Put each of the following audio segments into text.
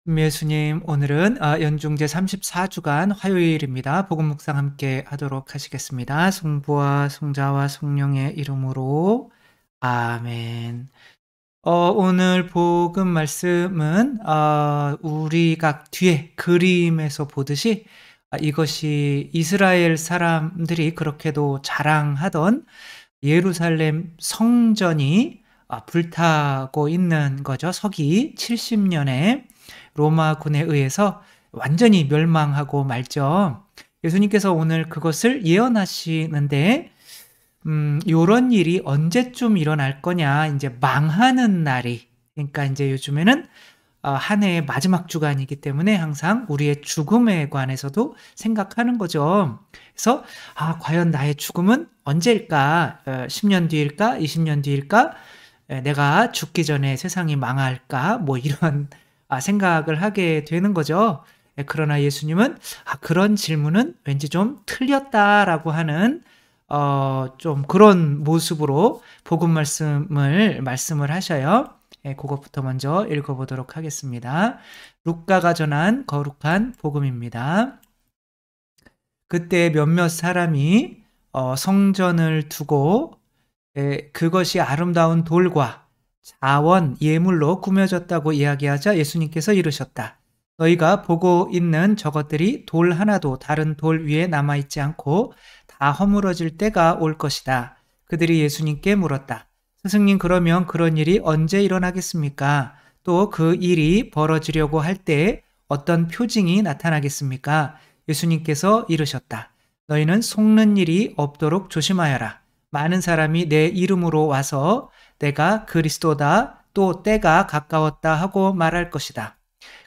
예수님, 오늘은 연중제 34주간 화요일입니다. 복음 묵상 함께 하도록 하시겠습니다. 성부와 성자와 성령의 이름으로 아멘. 오늘 복음 말씀은 우리가 뒤에 그림에서 보듯이 이것이 이스라엘 사람들이 그렇게도 자랑하던 예루살렘 성전이 불타고 있는 거죠. 서기 70년에 로마군에 의해서 완전히 멸망하고 말죠. 예수님께서 오늘 그것을 예언하시는데 요런 일이 언제쯤 일어날 거냐, 이제 망하는 날이, 그러니까 이제 요즘에는 한 해의 마지막 주간이기 때문에 항상 우리의 죽음에 관해서도 생각하는 거죠. 그래서 과연 나의 죽음은 언제일까? 10년 뒤일까? 20년 뒤일까? 내가 죽기 전에 세상이 망할까? 뭐 이런 생각을 하게 되는 거죠. 그러나 예수님은 그런 질문은 왠지 좀 틀렸다라고 하는 좀 그런 모습으로 복음 말씀을 하셔요. 그것부터 먼저 읽어보도록 하겠습니다. 루카가 전한 거룩한 복음입니다. 그때 몇몇 사람이 성전을 두고 그것이 아름다운 돌과 자원, 예물로 꾸며졌다고 이야기하자 예수님께서 이르셨다. 너희가 보고 있는 저것들이 돌 하나도 다른 돌 위에 남아있지 않고 다 허물어질 때가 올 것이다. 그들이 예수님께 물었다. 스승님, 그러면 그런 일이 언제 일어나겠습니까? 또 그 일이 벌어지려고 할 때 어떤 표징이 나타나겠습니까? 예수님께서 이르셨다. 너희는 속는 일이 없도록 조심하여라. 많은 사람이 내 이름으로 와서 내가 그리스도다, 또 때가 가까웠다 하고 말할 것이다.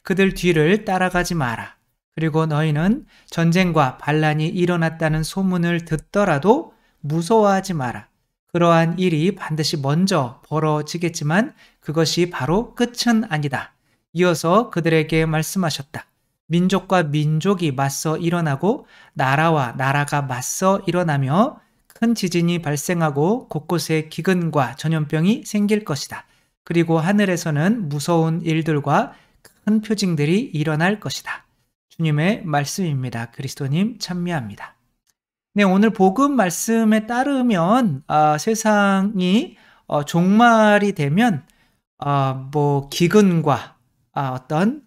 그들 뒤를 따라가지 마라. 그리고 너희는 전쟁과 반란이 일어났다는 소문을 듣더라도 무서워하지 마라. 그러한 일이 반드시 먼저 벌어지겠지만 그것이 바로 끝은 아니다. 이어서 그들에게 말씀하셨다. 민족과 민족이 맞서 일어나고 나라와 나라가 맞서 일어나며 큰 지진이 발생하고 곳곳에 기근과 전염병이 생길 것이다. 그리고 하늘에서는 무서운 일들과 큰 표징들이 일어날 것이다. 주님의 말씀입니다. 그리스도님 참미합니다. 네, 오늘 복음 말씀에 따르면 세상이 종말이 되면 뭐 기근과 어떤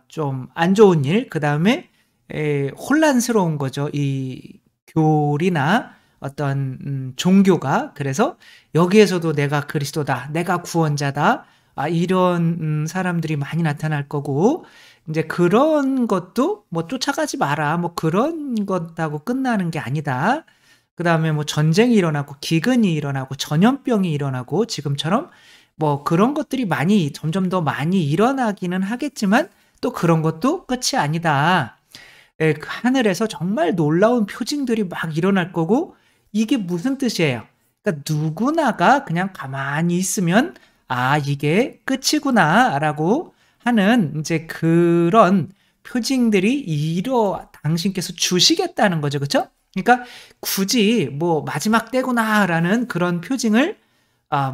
좀 안 좋은 일, 그 다음에 혼란스러운 거죠. 이 교리나 어떤 종교가. 그래서 여기에서도 내가 그리스도다, 내가 구원자다, 이런 사람들이 많이 나타날 거고, 이제 그런 것도 뭐 쫓아가지 마라, 뭐 그런 것하고 끝나는 게 아니다. 그 다음에 뭐 전쟁이 일어나고 기근이 일어나고 전염병이 일어나고 지금처럼 뭐 그런 것들이 많이 점점 더 많이 일어나기는 하겠지만 또 그런 것도 끝이 아니다. 그 하늘에서 정말 놀라운 표징들이 막 일어날 거고, 이게 무슨 뜻이에요? 그러니까 누구나가 그냥 가만히 있으면 이게 끝이구나라고 하는 이제 그런 표징들이 당신께서 주시겠다는 거죠. 그렇죠? 그러니까 굳이 뭐 마지막 때구나라는 그런 표징을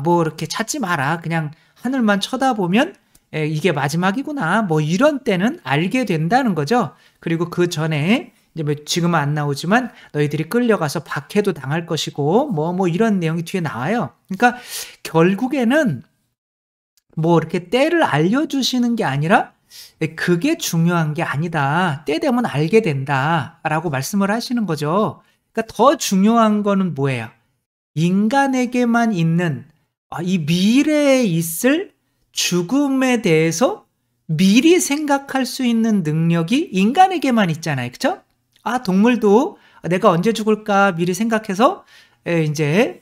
뭐 이렇게 찾지 마라. 그냥 하늘만 쳐다보면 이게 마지막이구나, 뭐 이런 때는 알게 된다는 거죠. 그리고 그 전에 이제 뭐 지금은 안 나오지만 너희들이 끌려가서 박해도 당할 것이고 뭐 이런 내용이 뒤에 나와요. 그러니까 결국에는 뭐 이렇게 때를 알려주시는 게 아니라 그게 중요한 게 아니다. 때 되면 알게 된다라고 말씀을 하시는 거죠. 그러니까 더 중요한 거는 뭐예요? 인간에게만 있는 이 미래에 있을 죽음에 대해서 미리 생각할 수 있는 능력이 인간에게만 있잖아요. 그렇죠? 동물도 내가 언제 죽을까 미리 생각해서 이제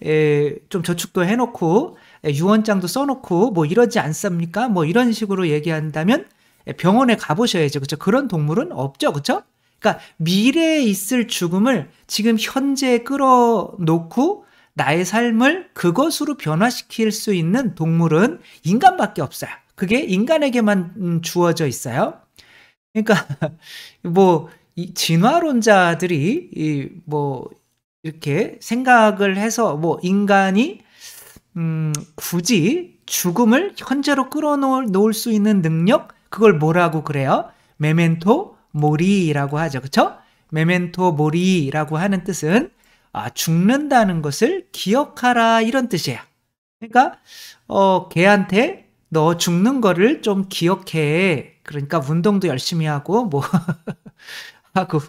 좀 저축도 해놓고 유언장도 써놓고 뭐 이러지 않습니까? 뭐 이런 식으로 얘기한다면 병원에 가보셔야죠. 그렇죠? 그런 동물은 없죠. 그렇죠? 그러니까 미래에 있을 죽음을 지금 현재에 끌어놓고 나의 삶을 그것으로 변화시킬 수 있는 동물은 인간밖에 없어요. 그게 인간에게만 주어져 있어요. 그러니까 뭐 이 진화론자들이 뭐 이렇게 생각을 해서 뭐 인간이 굳이 죽음을 현재로 끌어놓을 수 있는 능력, 그걸 뭐라고 그래요? 메멘토 모리라고 하죠. 그쵸? 메멘토 모리라고 하는 뜻은 죽는다는 것을 기억하라 이런 뜻이에요. 그러니까 걔한테 너 죽는 거를 좀 기억해. 그러니까 운동도 열심히 하고 뭐 하고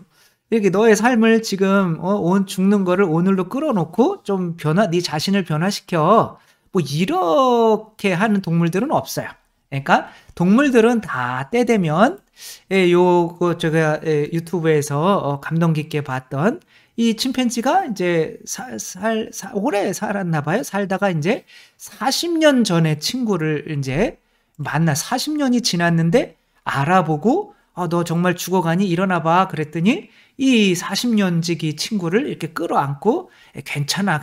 이렇게 너의 삶을 지금 죽는 거를 오늘로 끌어놓고 좀 네 자신을 변화시켜. 뭐 이렇게 하는 동물들은 없어요. 그러니까 동물들은 다 때 되면 요거 제가 유튜브에서 감동 깊게 봤던 이 침팬지가 이제 오래 살았나 봐요. 살다가 이제 40년 전에 친구를 이제 40년이 지났는데 알아보고 너 정말 죽어가니 일어나 봐 그랬더니 이 40년 지기 친구를 이렇게 끌어안고 괜찮아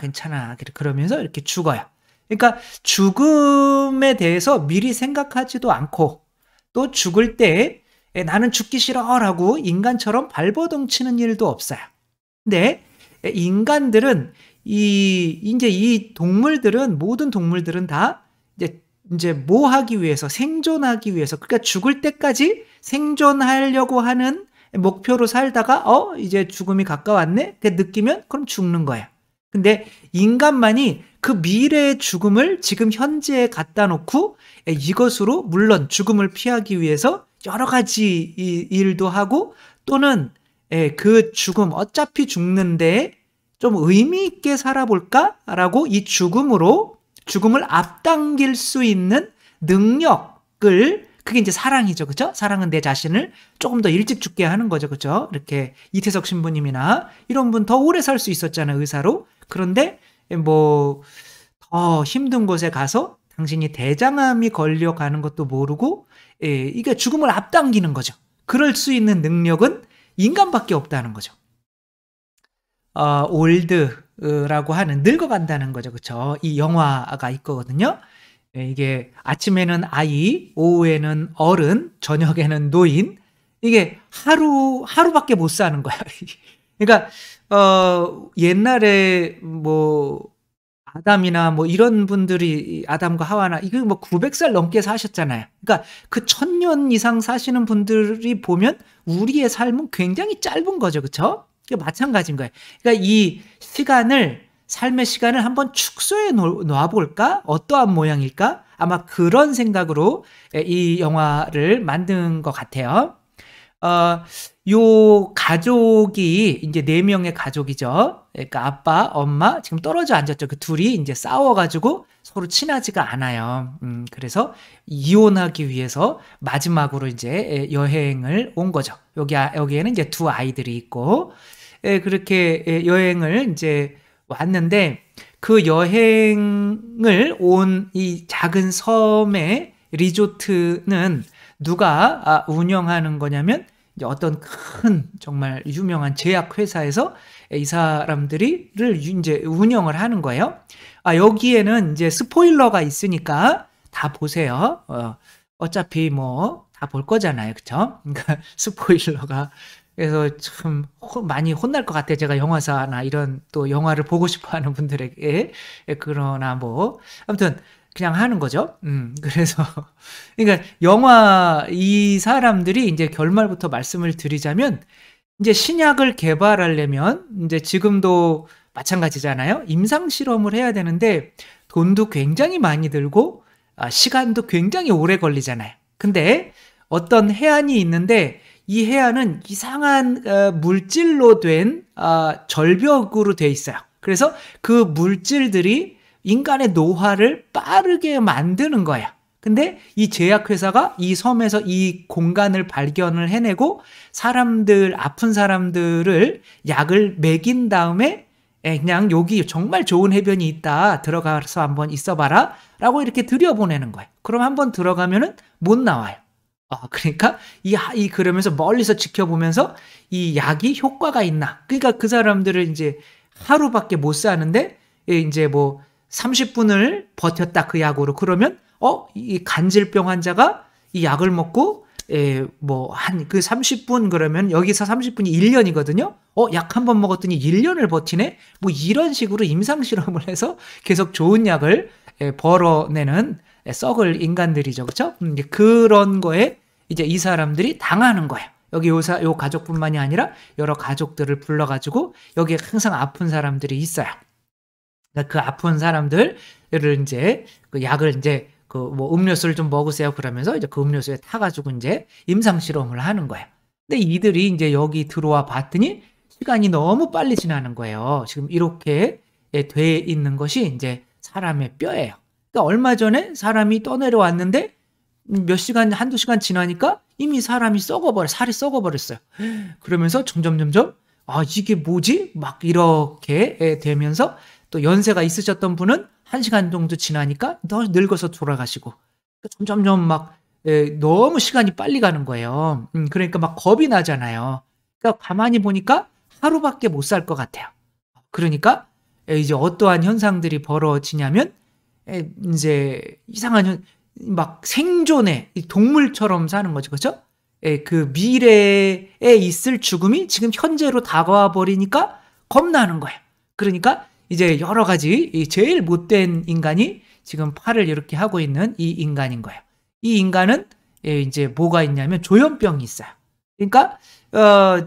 그러면서 이렇게 죽어요. 그러니까 죽음에 대해서 미리 생각하지도 않고 또 죽을 때 나는 죽기 싫어라고 인간처럼 발버둥 치는 일도 없어요. 근데 인간들은 이제 이 동물들은 모든 동물들은 다 이제 뭐 하기 위해서 생존하기 위해서 그러니까 죽을 때까지 생존하려고 하는 목표로 살다가 이제 죽음이 가까웠네 그 느끼면 그럼 죽는 거야. 근데 인간만이 그 미래의 죽음을 지금 현재에 갖다 놓고 이것으로 물론 죽음을 피하기 위해서 여러 가지 일도 하고 또는 그 죽음 어차피 죽는데 좀 의미 있게 살아볼까라고 이 죽음을 앞당길 수 있는 능력을 그게 이제 사랑이죠. 그죠? 사랑은 내 자신을 조금 더 일찍 죽게 하는 거죠. 그죠? 이렇게 이태석 신부님이나 이런 분 더 오래 살 수 있었잖아요. 의사로. 그런데 뭐 더 힘든 곳에 가서 당신이 대장암이 걸려가는 것도 모르고 이게 죽음을 앞당기는 거죠. 그럴 수 있는 능력은 인간밖에 없다는 거죠. 올드라고 하는 늙어간다는 거죠. 그쵸? 이 영화가 있거든요. 이게 아침에는 아이, 오후에는 어른, 저녁에는 노인. 이게 하루밖에 못 사는 거야. 그러니까 옛날에 뭐 아담이나 뭐 이런 분들이 아담과 하와나 이거 뭐 900살 넘게 사셨잖아요. 그러니까 그 1000년 이상 사시는 분들이 보면 우리의 삶은 굉장히 짧은 거죠. 그렇죠? 이게 마찬가지인 거예요. 그러니까 이 삶의 시간을 한번 축소해 놓아 볼까? 어떠한 모양일까? 아마 그런 생각으로 이 영화를 만든 것 같아요. 요 가족이 이제 4명의 가족이죠. 그러니까 아빠, 엄마 지금 떨어져 앉았죠. 그 둘이 이제 싸워가지고 서로 친하지가 않아요. 그래서 이혼하기 위해서 마지막으로 이제 여행을 온 거죠. 여기에는 이제 2 아이들이 있고, 그렇게 여행을 이제 왔는데 그 여행을 온 이 작은 섬의 리조트는 누가 운영하는 거냐면 이제 어떤 큰 정말 유명한 제약회사에서 이 사람들이를 이제 운영을 하는 거예요. 여기에는 이제 스포일러가 있으니까 다 보세요. 어차피 뭐 다 볼 거잖아요. 그쵸? 그러니까 스포일러가. 그래서 참 많이 혼날 것 같아요. 제가 영화사나 이런 또 영화를 보고 싶어 하는 분들에게. 그러나 뭐, 아무튼 그냥 하는 거죠. 그래서, 그러니까 이 사람들이 이제 결말부터 말씀을 드리자면, 이제 신약을 개발하려면, 이제 지금도 마찬가지잖아요. 임상실험을 해야 되는데, 돈도 굉장히 많이 들고, 시간도 굉장히 오래 걸리잖아요. 근데 어떤 해안이 있는데, 이 해안은 이상한 물질로 된 절벽으로 돼 있어요. 그래서 그 물질들이 인간의 노화를 빠르게 만드는 거예요. 근데 이 제약회사가 이 섬에서 이 공간을 발견을 해내고 아픈 사람들을 약을 먹인 다음에 그냥 여기 정말 좋은 해변이 있다. 들어가서 한번 있어봐라. 라고 이렇게 들여보내는 거예요. 그럼 한번 들어가면은 못 나와요. 그러니까 그러면서 멀리서 지켜보면서 이 약이 효과가 있나. 그러니까 그 사람들을 이제 하루밖에 못 사는데 이제 뭐 30분을 버텼다 그 약으로. 그러면 이 간질병 환자가 이 약을 먹고 뭐 한 그 30분 그러면 여기서 30분이 1년이거든요. 약 한 번 먹었더니 1년을 버티네. 뭐 이런 식으로 임상 실험을 해서 계속 좋은 약을 벌어내는 썩을 인간들이죠. 그렇죠? 그런 거에 이제 이 사람들이 당하는 거예요. 여기 요 가족뿐만이 아니라 여러 가족들을 불러가지고 여기에 항상 아픈 사람들이 있어요. 그러니까 그 아픈 사람들을 이제 그 약을 이제 그 뭐 음료수를 좀 먹으세요 그러면서 이제 그 음료수에 타가지고 이제 임상 실험을 하는 거예요. 근데 이들이 이제 여기 들어와 봤더니 시간이 너무 빨리 지나는 거예요. 지금 이렇게 돼 있는 것이 이제 사람의 뼈예요. 그러니까 얼마 전에 사람이 떠내려왔는데 몇 시간, 한두 시간 지나니까 이미 사람이 살이 썩어버렸어요. 그러면서 점점, 아, 이게 뭐지? 막 이렇게 되면서 또 연세가 있으셨던 분은 1시간 정도 지나니까 더 늙어서 돌아가시고 점점 막 너무 시간이 빨리 가는 거예요. 그러니까 막 겁이 나잖아요. 그러니까 가만히 보니까 하루밖에 못 살 것 같아요. 그러니까 이제 어떠한 현상들이 벌어지냐면 이제 이상한 막 생존의 동물처럼 사는 거죠. 그렇죠? 그 미래에 있을 죽음이 지금 현재로 다가와 버리니까 겁나는 거예요. 그러니까 이제 여러 가지 제일 못된 인간이 지금 팔을 이렇게 하고 있는 이 인간인 거예요. 이 인간은 이제 뭐가 있냐면 조현병이 있어요. 그러니까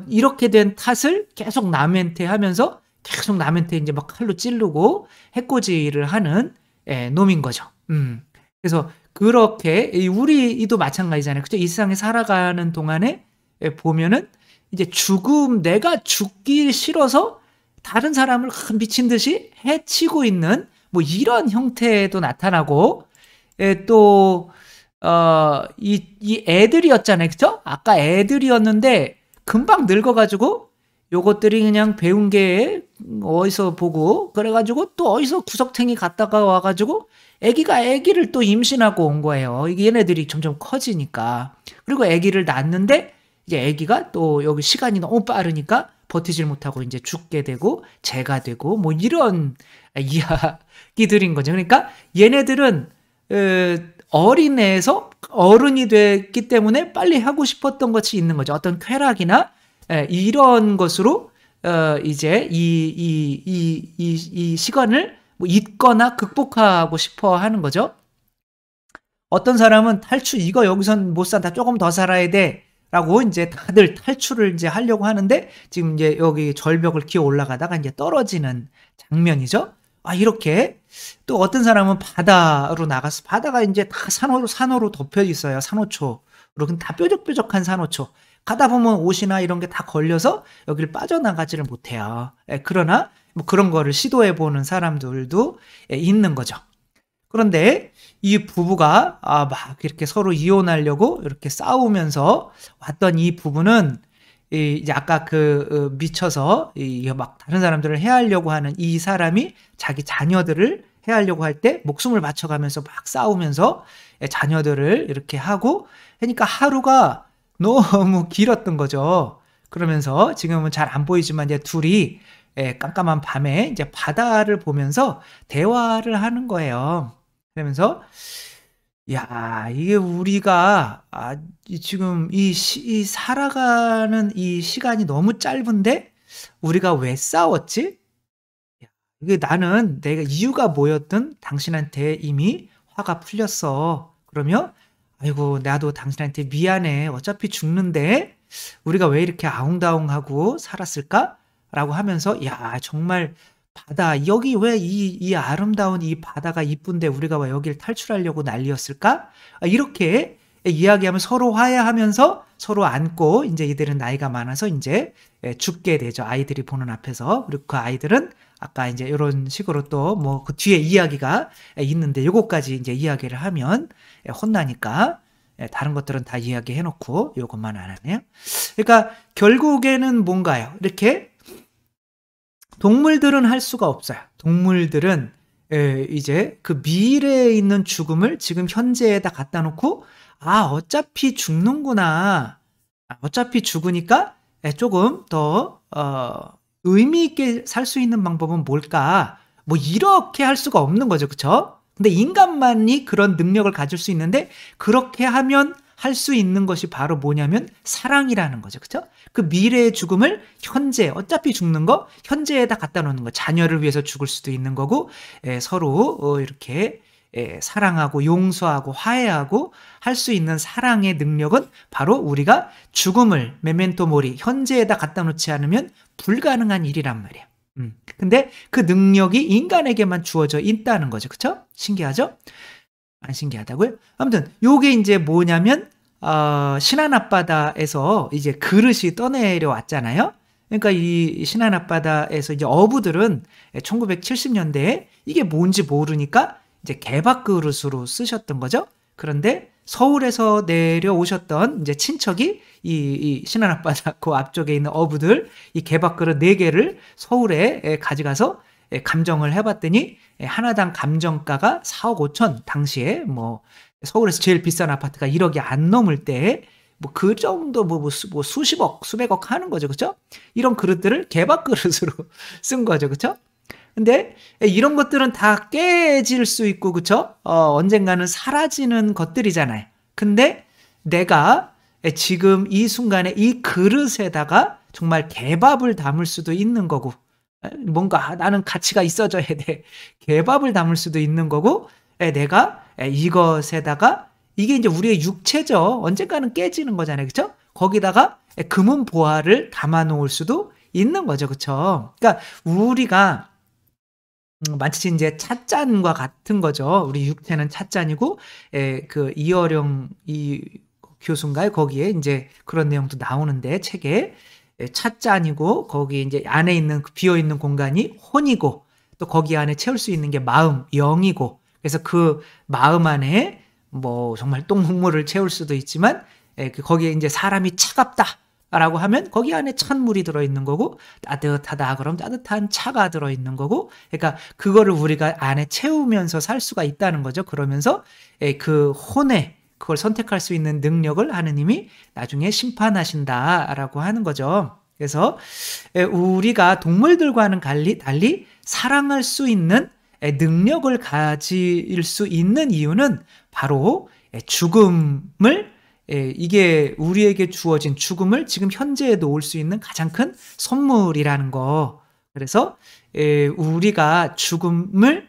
이렇게 된 탓을 계속 남한테 하면서 계속 남한테 이제 막 칼로 찌르고 해코지를 하는 놈인 거죠. 그래서 그렇게 우리도 마찬가지잖아요. 그죠? 이 세상에 살아가는 동안에 보면은 이제 내가 죽기 싫어서 다른 사람을 미친 듯이 해치고 있는 뭐 이런 형태도 나타나고 또 이 애들이었잖아요. 그죠? 아까 애들이었는데 금방 늙어가지고 요것들이 그냥 배운 게 어디서 보고 그래가지고 또 어디서 구석탱이 갔다가 와가지고 애기를 또 임신하고 온 거예요. 이게 얘네들이 점점 커지니까. 그리고 애기를 낳았는데 이제 애기가 또 여기 시간이 너무 빠르니까 버티질 못하고 이제 죽게 되고 재가 되고 뭐 이런 이야기들인 거죠. 그러니까 얘네들은 어린애에서 어른이 됐기 때문에 빨리 하고 싶었던 것이 있는 거죠. 어떤 쾌락이나 이런 것으로 이제 이 시간을 뭐 잊거나 극복하고 싶어 하는 거죠. 어떤 사람은 이거 여기선 못 산다. 조금 더 살아야 돼. 라고 이제 다들 탈출을 이제 하려고 하는데 지금 이제 여기 절벽을 기어 올라가다가 이제 떨어지는 장면이죠. 아, 이렇게 또 어떤 사람은 바다로 나가서 바다가 이제 다 산호로 덮여 있어요. 산호초로. 다 뾰족뾰족한 산호초. 가다 보면 옷이나 이런 게 다 걸려서 여기를 빠져나가지를 못해요. 그러나 뭐 그런 거를 시도해 보는 사람들도 있는 거죠. 그런데 이 부부가 막 이렇게 서로 이혼하려고 이렇게 싸우면서 왔던 이 부부는 이제 아까 미쳐서 막 다른 사람들을 해하려고 하는 이 사람이 자기 자녀들을 해하려고 할 때 목숨을 바쳐가면서 막 싸우면서 자녀들을 이렇게 하고 하니까 하루가 너무 길었던 거죠. 그러면서 지금은 잘 안 보이지만 이제 둘이 깜깜한 밤에 이제 바다를 보면서 대화를 하는 거예요. 그러면서 야, 이게 우리가 지금 살아가는 이 시간이 너무 짧은데 우리가 왜 싸웠지? 이게 내가 이유가 뭐였든 당신한테 이미 화가 풀렸어. 그러면 아이고 나도 당신한테 미안해. 어차피 죽는데 우리가 왜 이렇게 아웅다웅하고 살았을까? 라고 하면서 야, 정말 바다 여기 왜 이 아름다운 이 바다가 이쁜데 우리가 왜 여기를 탈출하려고 난리였을까? 이렇게 이야기하면 서로 화해하면서 서로 안고 이제 이들은 나이가 많아서 이제 죽게 되죠. 아이들이 보는 앞에서. 그리고 그 아이들은 아까 이제 이런 식으로 또 뭐 그 뒤에 이야기가 있는데 요거까지 이제 이야기를 하면 혼나니까 다른 것들은 다 이야기해 놓고 요것만 안 하네요. 그러니까 결국에는 뭔가요? 이렇게 동물들은 할 수가 없어요. 동물들은 이제 그 미래에 있는 죽음을 지금 현재에다 갖다 놓고 어차피 죽는구나. 어차피 죽으니까 조금 더 의미 있게 살 수 있는 방법은 뭘까? 뭐 이렇게 할 수가 없는 거죠. 그렇죠? 근데 인간만이 그런 능력을 가질 수 있는데 그렇게 하면 할 수 있는 것이 바로 뭐냐면 사랑이라는 거죠. 그렇죠? 그 미래의 죽음을 어차피 죽는 거 현재에다 갖다 놓는 거. 자녀를 위해서 죽을 수도 있는 거고 서로 이렇게 사랑하고 용서하고 화해하고 할 수 있는 사랑의 능력은 바로 우리가 죽음을 메멘토 모리 현재에다 갖다 놓지 않으면 불가능한 일이란 말이에요. 근데 그 능력이 인간에게만 주어져 있다는 거죠. 그쵸? 신기하죠? 안 신기하다고요? 아무튼 요게 이제 뭐냐면 신안 앞바다에서 이제 그릇이 떠내려 왔잖아요. 그러니까 이 신안 앞바다에서 이제 어부들은 1970년대에 이게 뭔지 모르니까 이제 개밥 그릇으로 쓰셨던 거죠. 그런데 서울에서 내려오셨던 이제 친척이 이 신안 앞바다 그 앞쪽에 있는 어부들 이 개밥 그릇 4개를 서울에 가져가서 감정을 해봤더니 하나당 감정가가 4억 5천 당시에 뭐 서울에서 제일 비싼 아파트가 1억이 안 넘을 때 뭐 그 정도 뭐 수십억 수백억 하는 거죠. 그렇죠? 이런 그릇들을 개밥 그릇으로 쓴 거죠. 그렇죠? 근데 이런 것들은 다 깨질 수 있고 그렇죠? 언젠가는 사라지는 것들이잖아요. 근데 내가 지금 이 순간에 이 그릇에다가 정말 개밥을 담을 수도 있는 거고 뭔가 나는 가치가 있어져야 돼. 개밥을 담을 수도 있는 거고 내가 이것에다가 이게 이제 우리의 육체죠. 언젠가는 깨지는 거잖아요. 그렇죠? 거기다가 금은 보화를 담아 놓을 수도 있는 거죠. 그렇죠? 그러니까 우리가 마치 이제 찻잔과 같은 거죠. 우리 육체는 찻잔이고 그 이어령 이 교수인가요? 거기에 이제 그런 내용도 나오는데 책에 찻잔이고 거기 이제 안에 있는 비어 있는 공간이 혼이고 또 거기 안에 채울 수 있는 게 마음, 영이고 그래서 그 마음 안에 뭐 정말 똥물을 채울 수도 있지만 거기에 이제 사람이 차갑다라고 하면 거기 안에 찬물이 들어있는 거고 따뜻하다 그럼 따뜻한 차가 들어있는 거고 그러니까 그거를 우리가 안에 채우면서 살 수가 있다는 거죠. 그러면서 그 혼에 그걸 선택할 수 있는 능력을 하느님이 나중에 심판하신다라고 하는 거죠. 그래서 우리가 동물들과는 달리 사랑할 수 있는 능력을 가질 수 있는 이유는 바로 죽음을 이게 우리에게 주어진 죽음을 지금 현재에 놓을 수 있는 가장 큰 선물이라는 거. 그래서 우리가 죽음이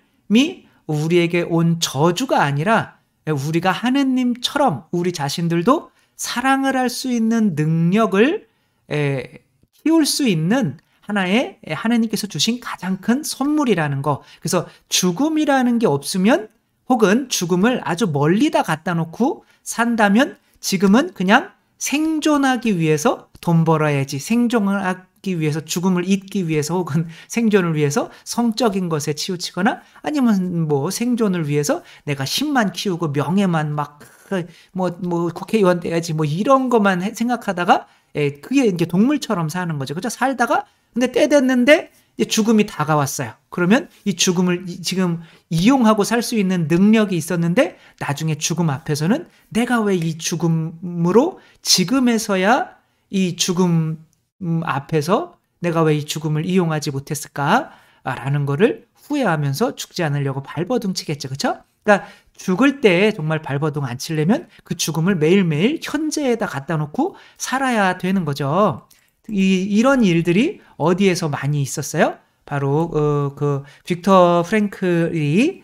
우리에게 온 저주가 아니라 우리가 하느님처럼 우리 자신들도 사랑을 할 수 있는 능력을 키울 수 있는 하나의 하나님께서 주신 가장 큰 선물이라는 거. 그래서 죽음이라는 게 없으면 혹은 죽음을 아주 멀리다 갖다 놓고 산다면 지금은 그냥 생존하기 위해서 돈 벌어야지, 생존하기 위해서 죽음을 잊기 위해서 혹은 생존을 위해서 성적인 것에 치우치거나 아니면 뭐 생존을 위해서 내가 힘만 키우고 명예만 막 뭐 국회의원 돼야지 뭐 이런 것만 생각하다가 그게 이제 동물처럼 사는 거죠. 그죠? 살다가 근데 때 됐는데 이제 죽음이 다가왔어요. 그러면 이 죽음을 지금 이용하고 살 수 있는 능력이 있었는데 나중에 죽음 앞에서는 내가 왜 이 죽음으로 지금에서야 이 죽음 앞에서 내가 왜 이 죽음을 이용하지 못했을까라는 거를 후회하면서 죽지 않으려고 발버둥 치겠죠. 그렇죠? 그러니까 죽을 때 정말 발버둥 안 치려면 그 죽음을 매일매일 현재에다 갖다 놓고 살아야 되는 거죠. 이런 일들이 어디에서 많이 있었어요? 바로 그 빅터 프랭클이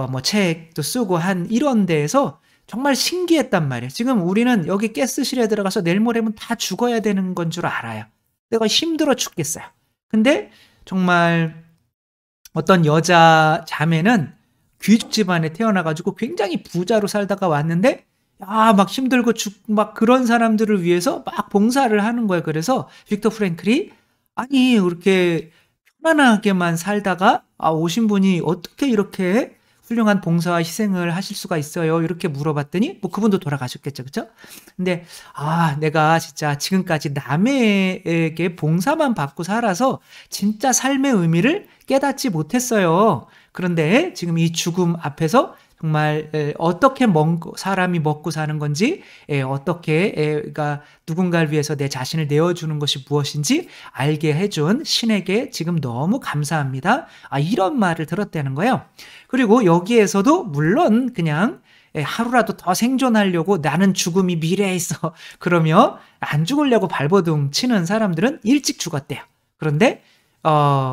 뭐 책도 쓰고 한 이런 데에서 정말 신기했단 말이에요. 지금 우리는 여기 가스실에 들어가서 내일 모레면 다 죽어야 되는 건 줄 알아요. 내가 힘들어 죽겠어요. 근데 정말 어떤 여자 자매는 귀족 집안에 태어나가지고 굉장히 부자로 살다가 왔는데 막 힘들고 막 그런 사람들을 위해서 막 봉사를 하는 거예요. 그래서 빅터 프랭클이 아니 이렇게 편안하게만 살다가 오신 분이 어떻게 이렇게 훌륭한 봉사와 희생을 하실 수가 있어요? 이렇게 물어봤더니 뭐 그분도 돌아가셨겠죠. 그렇죠? 근데 내가 진짜 지금까지 남에게 봉사만 받고 살아서 진짜 삶의 의미를 깨닫지 못했어요. 그런데 지금 이 죽음 앞에서 정말 어떻게 사람이 먹고 사는 건지 어떻게 그러니까 누군가를 위해서 내 자신을 내어주는 것이 무엇인지 알게 해준 신에게 지금 너무 감사합니다. 이런 말을 들었다는 거예요. 그리고 여기에서도 물론 그냥 하루라도 더 생존하려고 나는 죽음이 미래에 있어 그러며 안 죽으려고 발버둥 치는 사람들은 일찍 죽었대요. 그런데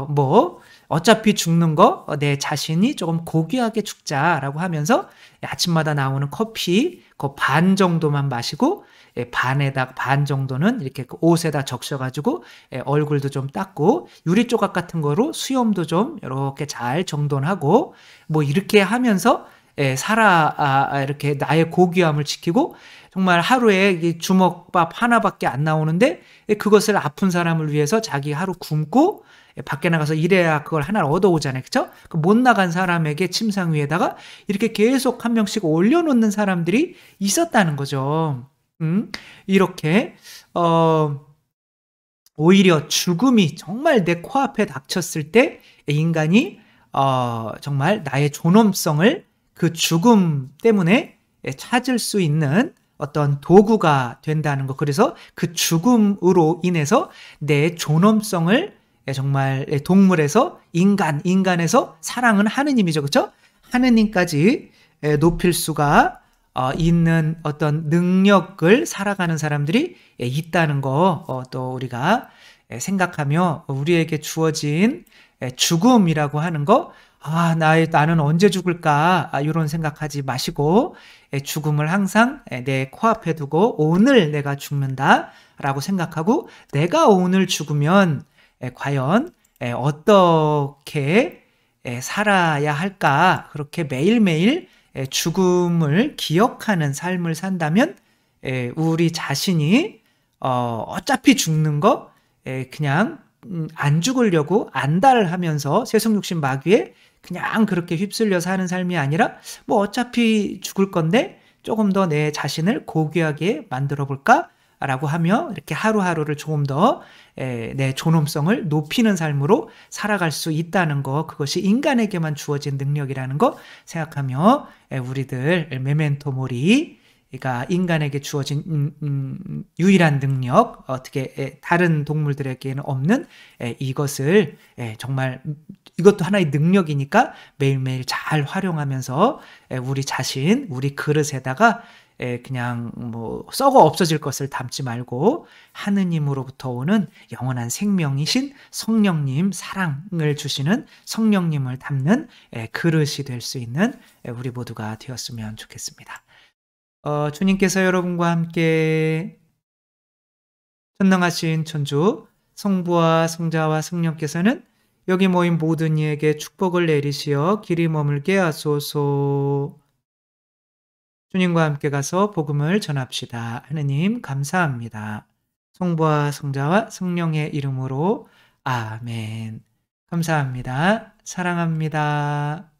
뭐 "어차피 죽는 거 내 자신이 조금 고귀하게 죽자."라고 하면서 아침마다 나오는 커피 그 반 정도만 마시고 반에다 반 정도는 이렇게 그 옷에다 적셔 가지고 얼굴도 좀 닦고 유리 조각 같은 거로 수염도 좀 요렇게 잘 정돈하고 뭐 이렇게 하면서 이렇게 나의 고귀함을 지키고 정말 하루에 이 주먹밥 하나 밖에 안 나오는데 그것을 아픈 사람을 위해서 자기 하루 굶고 밖에 나가서 일해야 그걸 하나를 얻어오잖아요. 그쵸? 그 못 나간 사람에게 침상 위에다가 이렇게 계속 한 명씩 올려놓는 사람들이 있었다는 거죠. 이렇게 오히려 죽음이 정말 내 코앞에 닥쳤을 때 인간이 정말 나의 존엄성을 그 죽음 때문에 찾을 수 있는 어떤 도구가 된다는 거. 그래서 그 죽음으로 인해서 내 존엄성을 정말 동물에서 인간에서 사랑은 하느님이죠. 그쵸? 하느님까지 높일 수가 있는 어떤 능력을 살아가는 사람들이 있다는 거 또 우리가 생각하며 우리에게 주어진 죽음이라고 하는 거 나는 언제 죽을까 이런 생각하지 마시고 죽음을 항상 내 코앞에 두고 오늘 내가 죽는다라고 생각하고 내가 오늘 죽으면 과연 어떻게 살아야 할까 그렇게 매일매일 죽음을 기억하는 삶을 산다면 우리 자신이 어차피 죽는 거 그냥 안 죽으려고 안달하면서 세속육신 마귀에 그냥 그렇게 휩쓸려 사는 삶이 아니라 뭐 어차피 죽을 건데 조금 더 내 자신을 고귀하게 만들어 볼까? 라고 하며 이렇게 하루하루를 조금 더 내 존엄성을 높이는 삶으로 살아갈 수 있다는 거, 그것이 인간에게만 주어진 능력이라는 거 생각하며 우리들 메멘토 모리가 인간에게 주어진 유일한 능력, 어떻게 다른 동물들에게는 없는 이것을 정말 이것도 하나의 능력이니까 매일매일 잘 활용하면서 우리 자신, 우리 그릇에다가 그냥 뭐 썩어 없어질 것을 담지 말고 하느님으로부터 오는 영원한 생명이신 성령님, 사랑을 주시는 성령님을 담는 그릇이 될 수 있는 우리 모두가 되었으면 좋겠습니다. 주님께서 여러분과 함께 전능하신 천주 성부와 성자와 성령께서는 여기 모인 모든 이에게 축복을 내리시어 길이 머물게 하소서. 주님과 함께 가서 복음을 전합시다. 하느님 감사합니다. 성부와 성자와 성령의 이름으로 아멘. 감사합니다. 사랑합니다.